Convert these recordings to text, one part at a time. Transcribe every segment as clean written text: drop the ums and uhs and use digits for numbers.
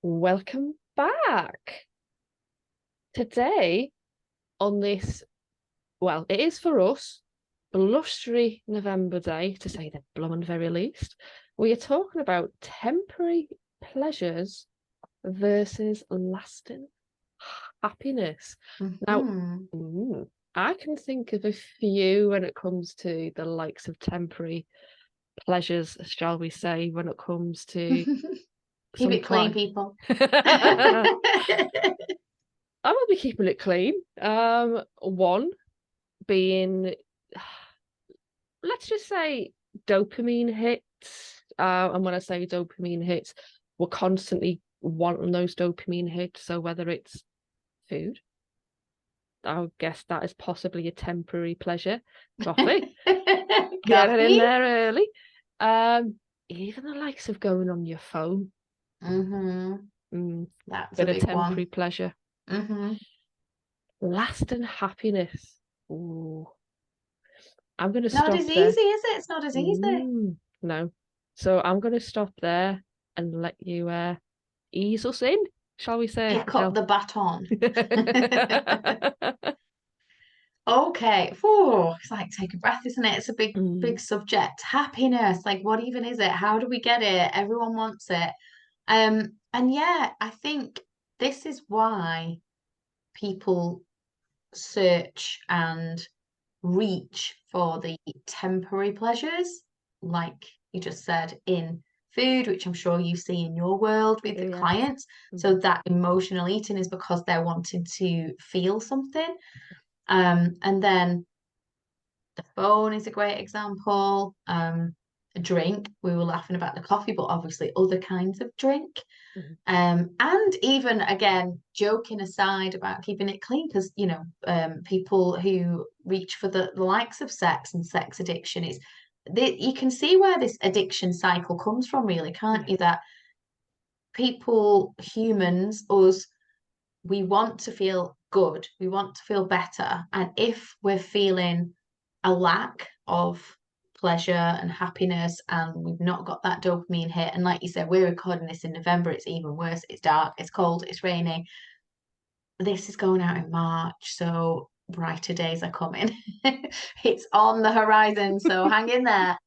Welcome back. Today, on this, well, it is for us, blustery November day, to say the blooming very least, we are talking about temporary pleasures versus lasting happiness. Now, Mhm. I can think of a few when it comes to the likes of temporary pleasures, shall we say, when it comes to Keep some it clean, client. people. I will be keeping it clean. One being, let's just say, dopamine hits. And when I say dopamine hits, we're constantly wanting those dopamine hits. So whether it's food, I would guess that is possibly a temporary pleasure. Coffee, get it in Coffee. there early. Um, Even the likes of going on your phone, mm, That's a bit of big temporary one. pleasure. hmm Lasting happiness. Ooh, I'm going to Not stop as there. easy, is it? It's not as easy. No. So I'm going to stop there and let you ease us in, shall we say? Pick up the baton. El? Okay. Oh, it's like take a breath, isn't it? It's a big, big Mm, subject. Happiness. Like, what even is it? How do we get it? Everyone wants it. And yeah, I think this is why people search and reach for the temporary pleasures, like you just said, in food, which I'm sure you see in your world with the yes. clients. So Mhm. that emotional eating is because they're wanting to feel something. And then the phone is a great example. A drink, we were laughing about the coffee, but obviously other kinds of drink. Mhm. And even again, joking aside about keeping it clean, because people who reach for the likes of sex and sex addiction is you can see where this addiction cycle comes from, really, can't Yeah. you? That people, humans, us, we want to feel good, we want to feel better, and if we're feeling a lack of pleasure and happiness and we've not got that dopamine hit, and like you said, we're recording this in November, it's even worse, it's dark, it's cold, it's rainy. This is going out in March, so brighter days are coming. It's on the horizon, so hang in there.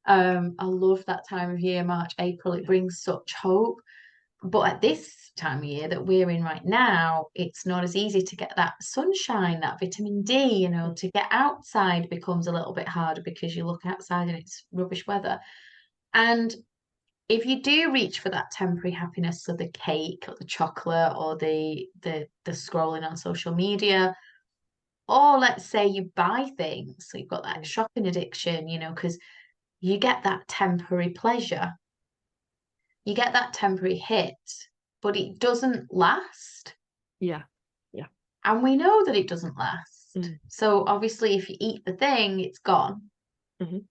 I love that time of year, March, April. It Yeah. brings such hope. But at this time of year that we're in right now, it's not as easy to get that sunshine, that vitamin D, Mm. to get outside becomes a little bit harder because you look outside and it's rubbish weather. And if you do reach for that temporary happiness, so the cake or the chocolate or the scrolling on social media, or let's say you buy things, so you've got that Mm. shopping addiction, because you get that temporary pleasure, you get that temporary hit, but it doesn't last. Yeah. Yeah. And we know that it doesn't last. Mm. So obviously, if you eat the thing, it's gone. Mhm.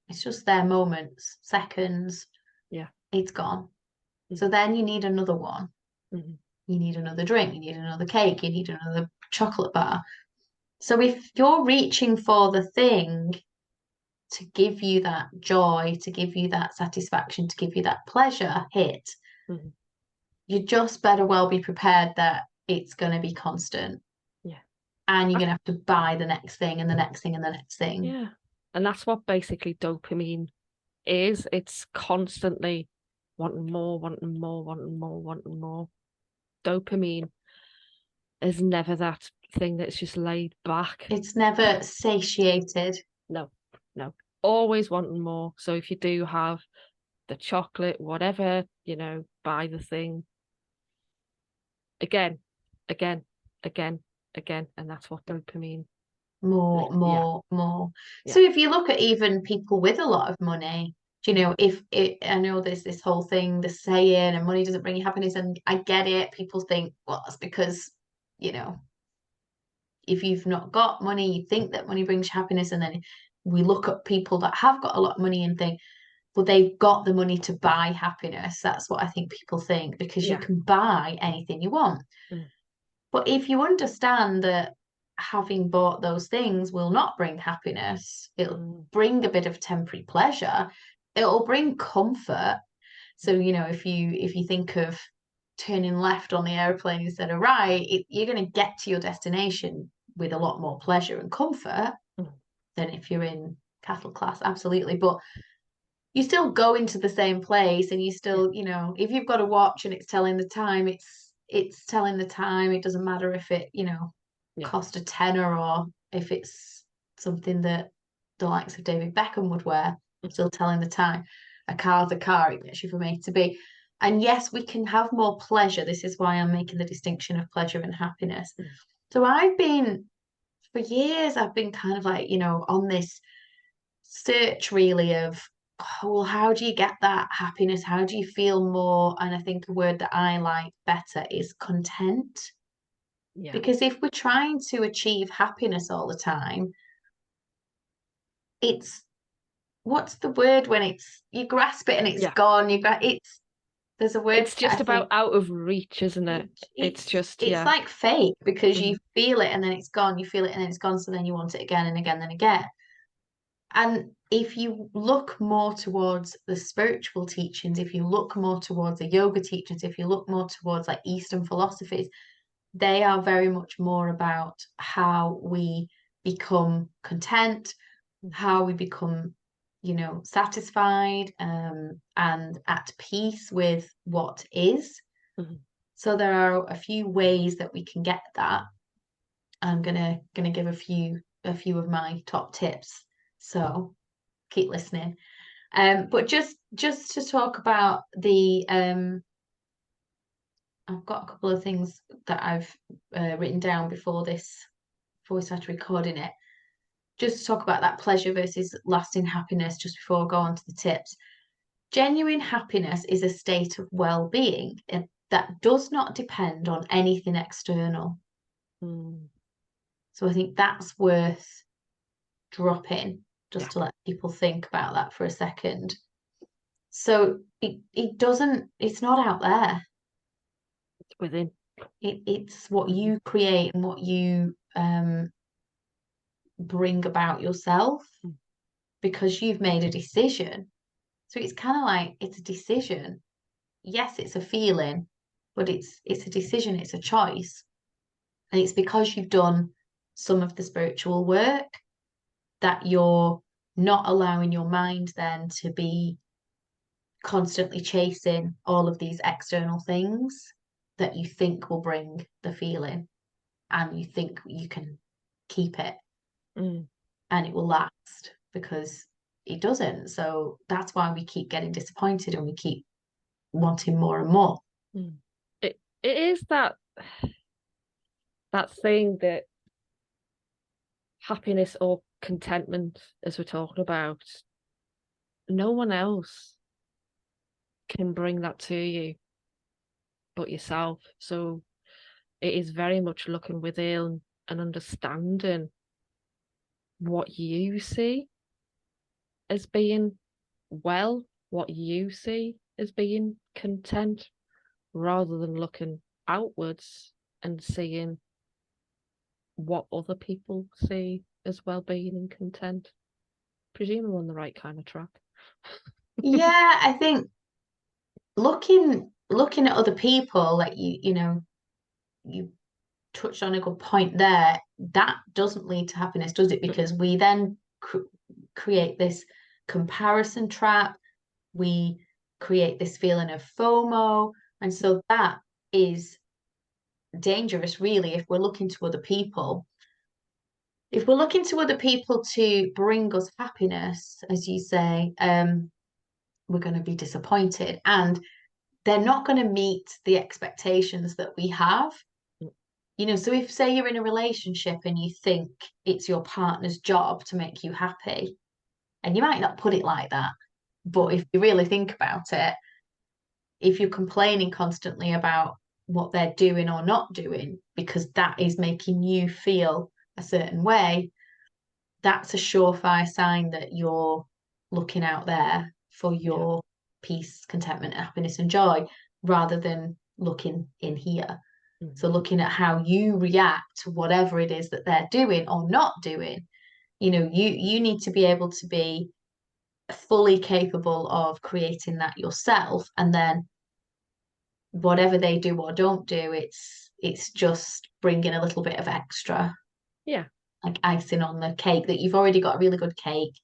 It's just there moments, seconds, Yeah. it's gone. So Mhm. then you need another one. Mhm. You need another drink, you need another cake, you need another chocolate bar. So if you're reaching for the thing to give you that joy, to give you that satisfaction, to give you that pleasure hit, Mhm. you just better well be prepared that it's going to be constant Yeah. and you're I- going to have to buy the next thing and the next thing and the next thing. yeah. And that's what basically dopamine is. It's constantly wanting more, wanting more, wanting more, wanting more. Dopamine is never that thing that's just laid back. It's never satiated. No, no. Always wanting more. So if you do have the chocolate, whatever, buy the thing again, again, again, again. And that's what dopamine, More, yeah, more, more. So yeah. if you look at even people with a lot of money, Mm, if it, I know there's this whole thing, the saying, and money doesn't bring you happiness, and I get it. People think, well, it's because, you know, if you've not got money, you think that money brings you happiness, and then we look at people that have got a lot of money and think, well, they've got the money to buy happiness. That's what I think people think because you yeah. can buy anything you want. Mm, But if you understand that having bought those things will not bring happiness, it'll mm, bring a bit of temporary pleasure, it'll bring comfort. So, if you think of turning left on the airplane instead of right, you're going to get to your destination with a lot more pleasure and comfort than if you're in cattle class, absolutely. But you still go into the same place, and you still, you know, if you've got a watch and it's telling the time, it's telling the time. It doesn't matter if it, you know, cost a tenner or if it's something that the likes of David Beckham would wear, still telling the time. A car's a car, it gets you from A to B. And yes, we can have more pleasure. This is why I'm making the distinction of pleasure and happiness. So for years, I've been kind of like, you know, on this search really of, oh, well, how do you get that happiness? How do you feel more? And I think a word that I like better is content. Yeah. Because if we're trying to achieve happiness all the time, it's what's the word when it's you grasp it and it's Yeah. gone. It's there's a word It's for it, I just about think. out of reach, isn't it? It's just, It's yeah. like fake because you Mhm. feel it and then it's gone. You feel it and then it's gone. So then you want it again and again and again. And if you look more towards the spiritual teachings, if you look more towards the yoga teachings, if you look more towards like Eastern philosophies, they are very much more about how we become content, how we become, you know, satisfied, and at peace with what is. Mhm. So there are a few ways that we can get that. I'm gonna give a few of my top tips. So keep listening. But just to talk about I've got a couple of things that I've written down before we started recording it. Just to talk about that pleasure versus lasting happiness, just before I go on to the tips. Genuine happiness is a state of well-being that does not depend on anything external. Mm. So I think that's worth dropping, Yeah. just to let people think about that for a second. So it doesn't, it's not out there. It's within. It's what you create and what you bring about yourself Mm. because you've made a decision. So it's kind of like it's a decision. Yes, it's a feeling, but it's a decision, it's a choice. And it's because you've done some of the spiritual work that you're not allowing your mind then to be constantly chasing all of these external things that you think will bring the feeling and you think you can keep it Mm. and it will last because it doesn't. So that's why we keep getting disappointed and we keep wanting more and more. Mm. It is that thing that happiness or contentment, as we're talking about, no one else can bring that to you but yourself. So it is very much looking within and understanding what you see as being well, what you see as being content, rather than looking outwards and seeing what other people see as well-being and content. Presume we're on the right kind of track. Yeah, I think looking at other people, like you touched on a good point there. That doesn't lead to happiness, does it? Because we then create this comparison trap. We create this feeling of FOMO, and so that is dangerous, really, if we're looking to other people. If we're looking to other people to bring us happiness, as you say, we're going to be disappointed, and they're not going to meet the expectations that we have. So if say you're in a relationship and you think it's your partner's job to make you happy, and you might not put it like that, but if you really think about it, if you're complaining constantly about what they're doing or not doing because that is making you feel a certain way, that's a surefire sign that you're looking out there for Yeah. your peace, contentment, happiness, and joy rather than looking in here. So looking at how you react to whatever it is that they're doing or not doing, you need to be able to be fully capable of creating that yourself and then whatever they do or don't do, it's just bringing a little bit of extra, Yeah. like icing on the cake that you've already got a really good cake,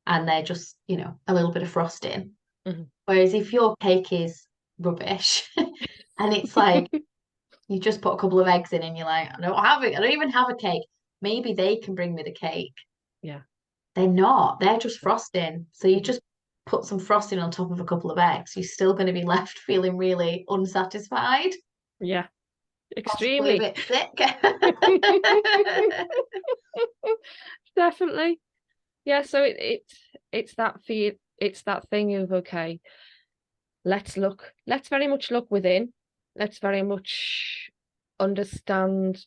and they're just, a little bit of frosting. Mhm. Whereas if your cake is rubbish and it's like you just put a couple of eggs in and you're like, I don't have it, I don't even have a cake. Maybe they can bring me the cake. Yeah. They're not, they're just frosting. So you Mhm. just put some frosting on top of a couple of eggs, you're still going to be left feeling really unsatisfied, Yeah. possibly a Extremely. bit sick. Definitely. Yeah, so it's that fear, it's that thing of, okay, let's very much look within. Let's very much understand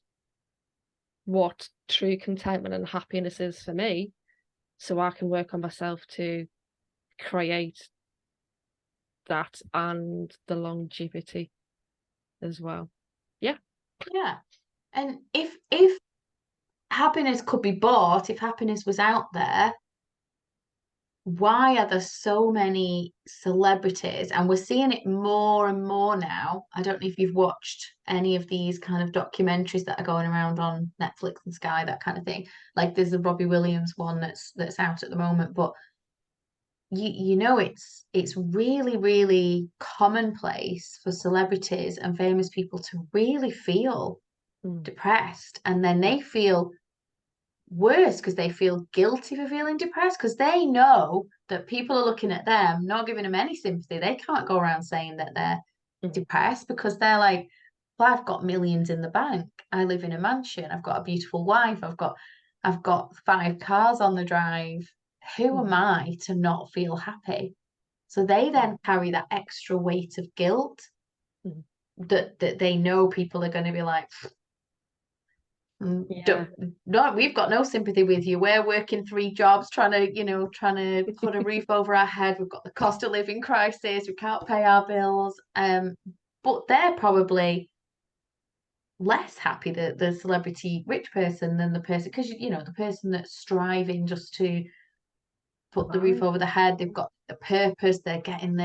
what true contentment and happiness is for me, so I can work on myself to create that and the longevity as well. Yeah. Yeah. And if happiness could be bought, if happiness was out there, why are there so many celebrities? And we're seeing it more and more now. I don't know if you've watched any of these kind of documentaries that are going around on Netflix and Sky, that kind of thing. Like there's the Robbie Williams one that's out at the moment, but it's really, really commonplace for celebrities and famous people to really feel Mm. depressed, and then Yeah. they feel worse because they feel guilty for feeling depressed because they know that people are looking at them, not giving them any sympathy. They can't go around saying that they're Mhm. depressed because they're like, well, I've got millions in the bank. I live in a mansion. I've got a beautiful wife. I've got 5 cars on the drive. Who am Mhm. I to not feel happy? So they Yeah. then carry that extra weight of guilt Mhm. that they know people are going to be like, Yeah. no, we've got no sympathy with you. We're working 3 jobs, trying to put a roof over our head. We've got the cost of living crisis. We can't pay our bills. But they're probably less happy, the celebrity rich person, than the person, because the person that's striving just to put the roof Survive. over the head. They've got a purpose. They're getting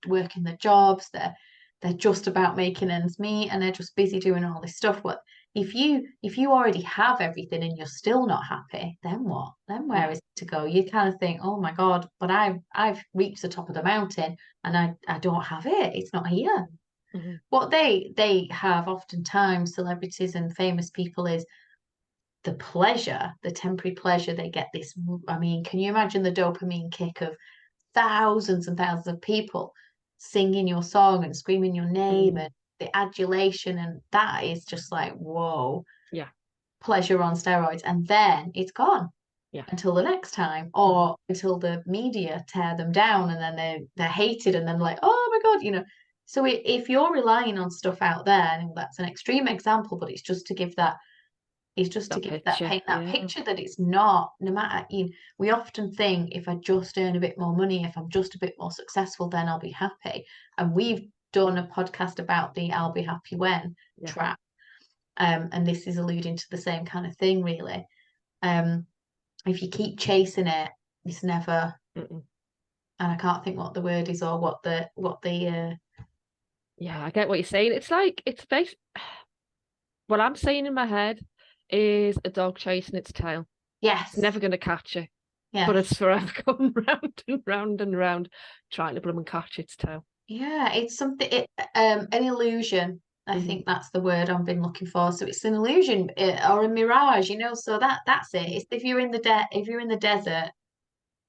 working the jobs. They're just about making ends meet, and they're just busy doing all this stuff. What if you already have everything and you're still not happy? Then what? Then where Yeah. is it to go? You kind of think, oh my God, but I've reached the top of the mountain and I don't have it. It's not here. Mhm. What they have oftentimes, celebrities and famous people, is the pleasure, the temporary pleasure they get. This, I mean, can you imagine the dopamine kick of thousands and thousands of people singing your song and screaming your name, Mm. and the adulation, and that is just like, whoa, Yeah. pleasure on steroids. And then it's gone Yeah. until the next time, Mhm. or until the media tear them down, and then they're hated, and then like, oh my God. So if you're relying on stuff out there, and that's an extreme example, but it's just to give that is just to That give that picture. paint that Yeah. picture that it's not, no matter, we often think, if I just earn a bit more money, if I'm just a bit more successful, then I'll be happy. And we've done a podcast about the I'll be happy when Yeah. trap. And this is alluding to the same kind of thing, really. Um, if you keep chasing it, it's never, Mm-mm. and I can't think what the word is, or what the Yeah, I get what you're saying. It's like it's based. What I'm saying in my head is a dog chasing its tail. It's yes, never going to catch it, but yes. it's forever going round and round and round, trying to bloom and catch its tail. Yeah, it's something, an illusion. I Hmm. think that's the word I've been looking for. So it's an illusion, or a mirage, So that's it. It's if you're in the desert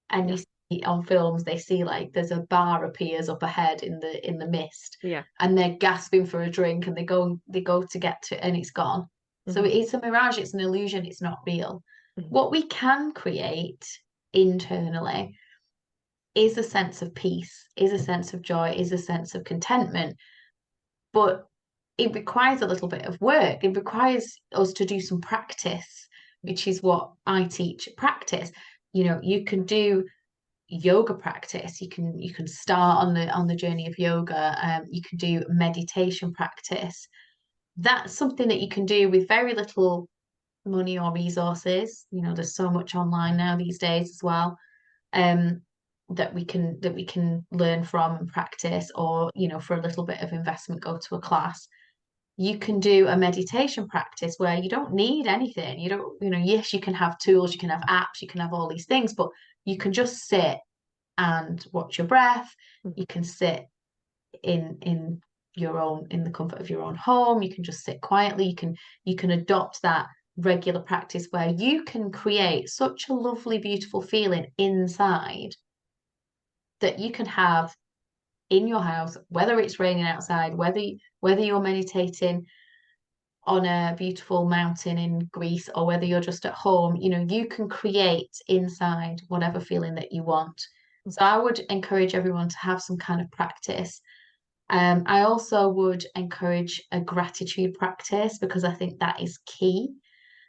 and you Yeah. see on films, they see like there's a bar appears up ahead in the mist, Yeah. and they're gasping for a drink, and they go to get to, and it's gone. So Hmm. it's a mirage, it's an illusion, it's not real. Hmm. What we can create internally is a sense of peace, is a sense of joy, is a sense of contentment, but it requires a little bit of work. It requires us to do some practice, which is what I teach. Practice. You can do yoga practice. You can start on the journey of yoga. You can do meditation practice. That's something that you can do with very little money or resources. There's so much online now these days as well. Um, that we can learn from and practice, or for a little bit of investment, go to a class. You can do a meditation practice where you don't need anything. You don't, yes, you can have tools, you can have apps, you can have all these things, but you can just sit and watch your breath. You can sit in the comfort of your own home. You can just sit quietly. You can adopt that regular practice where you can create such a lovely, beautiful feeling inside that you can have in your house, whether it's raining outside, whether you're meditating on a beautiful mountain in Greece, or whether you're just at home. You can create inside whatever feeling that you want. So I would encourage everyone to have some kind of practice. I also would encourage a gratitude practice, because I think that is key.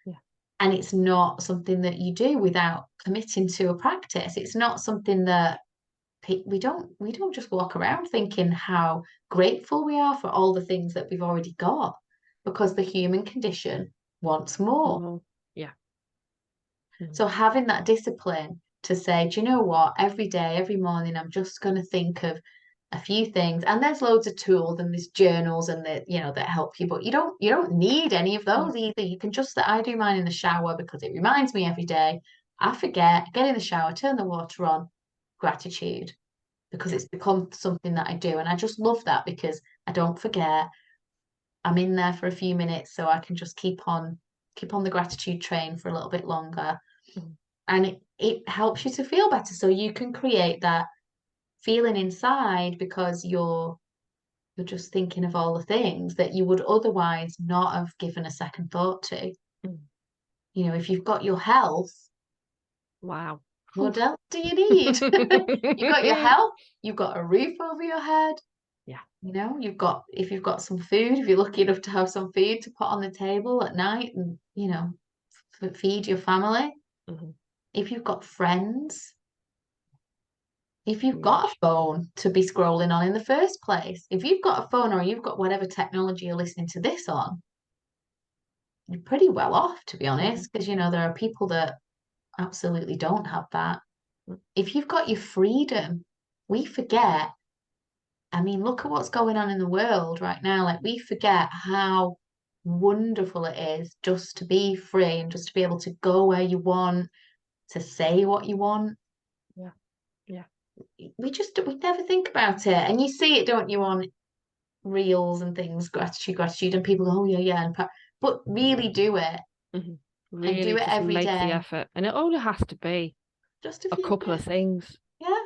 Yeah. And it's not something that you do without committing to a practice. It's not something that we don't just walk around thinking how grateful we are for all the things that we've already got, because the human condition wants more. Yeah. So having that discipline to say, do you know what, every day, every morning, I'm just going to think of a few things. And there's loads of tools and there's journals and that help you, but you don't need any of those either. You can just, I do mine in the shower because it reminds me every day. I forget, get in the shower, turn the water on, gratitude, because it's become something that I do. And I just love that because I don't forget. I'm in there for a few minutes, so I can just keep on the gratitude train for a little bit longer. And it helps you to feel better. So you can create that feeling inside, because you're just thinking of all the things that you would otherwise not have given a second thought to. If you've got your health, Wow. what else do you need? You've got your health, you've got a roof over your head. Yeah. If you've got some food, if you're lucky enough to have some food to put on the table at night and, feed your family. If you've got friends, if you've got a phone to be scrolling on in the first place, if you've got a phone or you've got whatever technology you're listening to this on, you're pretty well off, to be honest, because, there are people that absolutely don't have that. If you've got your freedom, we forget. I mean, look at what's going on in the world right now. Like, we forget how wonderful it is just to be free and just to be able to go where you want, to say what you want. Yeah. Yeah. We never think about it. And you see it, don't you, on reels and things, gratitude, and people go, oh, yeah, yeah. But really do it. And do Really it just every make the day. effort. And it only has to be Just a a few couple of bits. things. Yeah.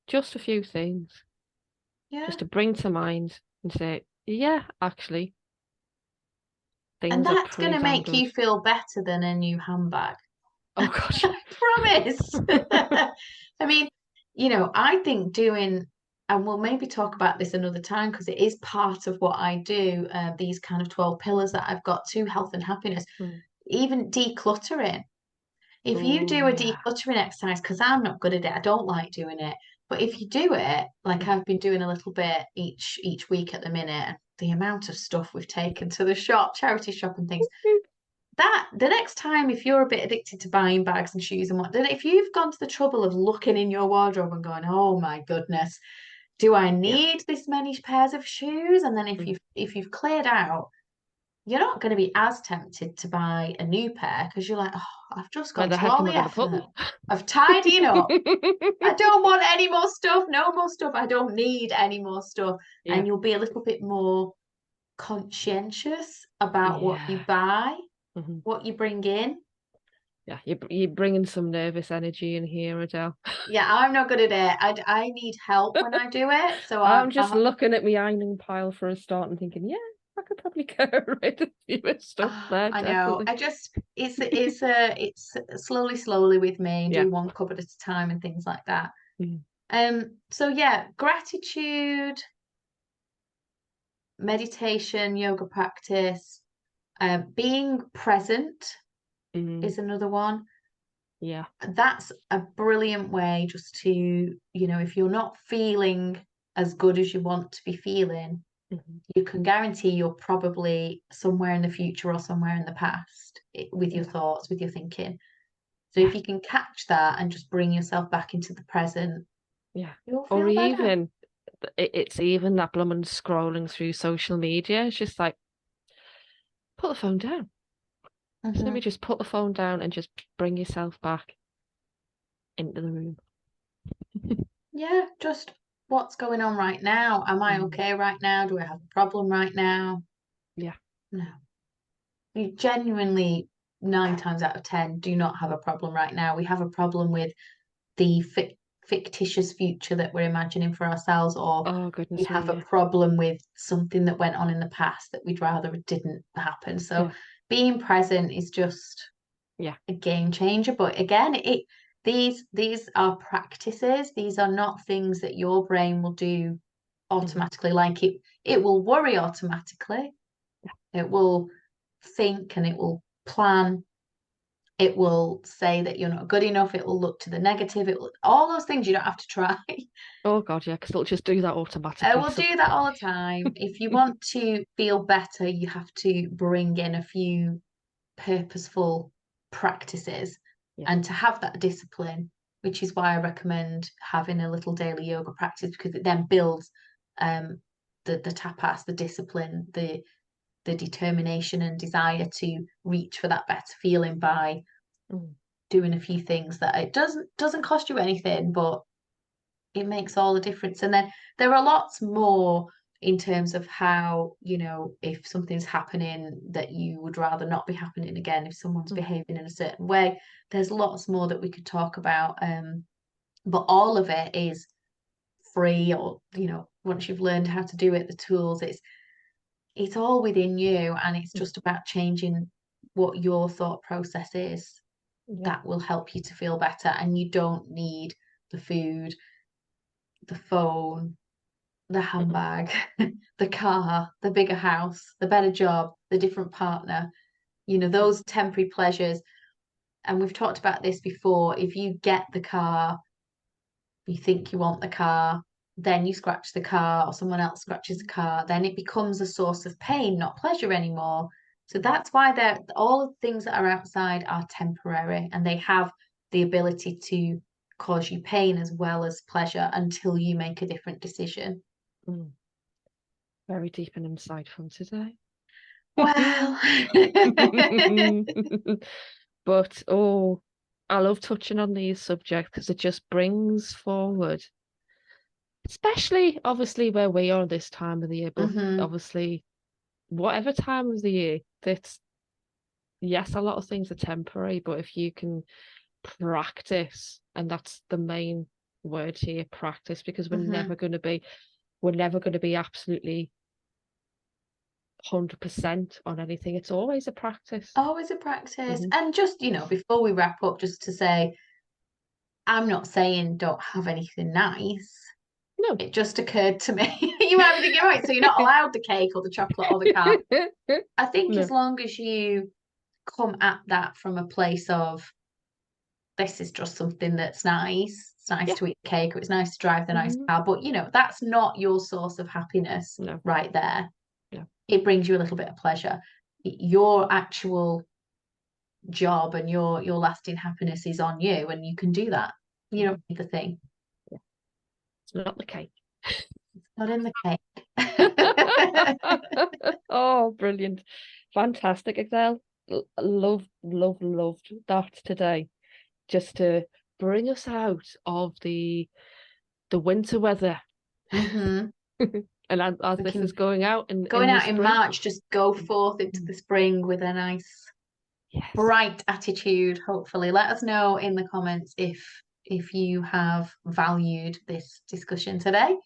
Just a few things. Yeah. Just to bring to mind and say, yeah, actually, And things are that's going pretty to damn make good. you feel better than a new handbag. Oh gosh. I promise. I mean, I think and we'll maybe talk about this another time because it is part of what I do, these kind of 12 pillars that I've got to health and happiness, even decluttering. If you do Oh a yeah. decluttering exercise, because I'm not good at it, I don't like doing it. But if you do it, like I've been doing a little bit each week at the minute, and the amount of stuff we've taken to the shop, charity shop and things, that the next time, if you're a bit addicted to buying bags and shoes and whatnot, if you've gone to the trouble of looking in your wardrobe and going, oh my goodness, do I Yeah. need this many pairs of shoes? And then if you've cleared out, you're not going to be as tempted to buy a new pair, because you're like, oh, I've just Where gone the to heck all am I the gonna put them? effort of tidying up. I don't want any more stuff, no more stuff. I don't need any more stuff. Yeah. And you'll be a little bit more conscientious about what you Yeah. buy, what you bring in. Yeah, you're bringing some nervous energy in here, Adele. Yeah, I'm not good at it. I need help when I do it. So I'm just looking at my ironing pile for a start and thinking, yeah, I could probably get rid of fewer stuff there, I know. definitely. It's slowly with me. Yeah. Do one cupboard at a time and things like that. Mm. So yeah, gratitude, meditation, yoga practice, being present is another one. Yeah. That's a brilliant way just to, if you're not feeling as good as you want to be feeling, you can guarantee you're probably somewhere in the future or somewhere in the past with your thoughts, with your thinking. So Yeah. if you can catch that and just bring yourself back into the present, Yeah. You'll Or feel better. even it's even that blooming scrolling through social media. It's just like put the phone down. Simply Hmm. just put the phone down and just bring yourself back into the room. Yeah, just what's going on right now? Am I Mm. okay right now? Do I have a problem right now? Yeah. No. We genuinely, 9 times out of 10, do not have a problem right now. We have a problem with the fictitious future that we're imagining for ourselves, or Oh we goodness have me, a yeah. problem with something that went on in the past that we'd rather it didn't happen. So Yeah. being present is just Yeah. a game changer. But again, these are practices. These are not things that your brain will do Mm. automatically. Like it will worry automatically. It will think and it will plan. It will say that you're not good enough. It will look to the negative. It will all those things you don't have to try. Oh God, yeah, because it'll just do that I automatically. will So do that all the time. If you want to feel better, you have to bring in a few purposeful practices yeah. and to have that discipline, which is why I recommend having a little daily yoga practice because it then builds um, the tapas, the discipline, the determination and desire to reach for that better feeling by Mm. doing a few things that it doesn't cost you anything, but it makes all the difference. And then there are lots more in terms of how, if something's happening that you would rather not be happening again, if someone's Mm. behaving in a certain way, there's lots more that we could talk about. But all of it is free, or, once you've learned how to do it, the tools, it's all within you, and it's Mm. just about changing what your thought process is Yeah. that will help you to feel better. And you don't need the food, the phone, the Mm-mm. handbag, the car, the bigger house, the better job, the different partner, Mm. those temporary pleasures. And we've talked about this before. If you get the car, you think you want the car, then you scratch the car or someone else scratches the car, then it becomes a source of pain, not pleasure anymore. So Mm. that's why all the things that are outside are temporary, and they have the ability to cause you pain as well as pleasure until you make a different decision. Mm. Very deep and insightful today. Well, But oh, I love touching on these subjects because it just brings forward, especially obviously where we are this time of the year, but hmm obviously whatever time of the year, that's yes, a lot of things are temporary, but if you can practice, and that's the main word here, practice, because hmm we're never going to be absolutely 100% on anything. It's always a practice. always a practice. Hmm. And just, before we wrap up, just to say, I'm not saying don't have anything nice. No. It just occurred to me. You might be thinking, right, so you're not allowed the cake or the chocolate or the car. I think as No. long as you come at that from a place of this is just something that's nice. It's nice Yeah. to eat cake, or it's nice to drive the nice Hmm. car, but that's not your source of happiness No. right there. No. It brings you a little bit of pleasure. Your actual job and your lasting happiness is on you, and you can do that. You don't Mhm. need the thing. Yeah. It's not the cake. Not in the cake. Oh, brilliant. Fantastic, Excel. Love, love, loved that today. Just to bring us out of the winter weather. hmm And as We this is can going out in going the out in spring. March, just go forth into Mm. the spring with a nice Yes, bright attitude, hopefully. Let us know in the comments if you have valued this discussion today.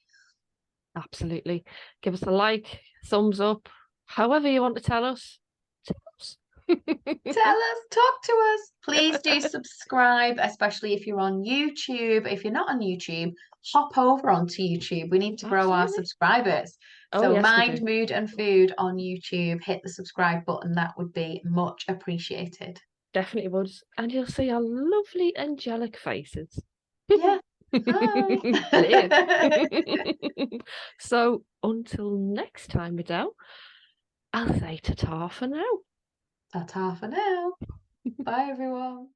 absolutely. Give us a like, thumbs up, however you want to tell us. Tell us. Tell us, talk to us. Please do subscribe, especially if you're on YouTube. If you're not on YouTube, hop over onto YouTube. We need to grow our Absolutely. subscribers. Oh, So, yes, we Mind, do. Mood, and Food on YouTube. Hit the subscribe button. That would be much appreciated. Definitely would. And you'll see our lovely angelic faces. Yeah. Hi. Brilliant. So until next time, Adele, I'll say ta-ta for now. Ta-ta for now. Bye, everyone.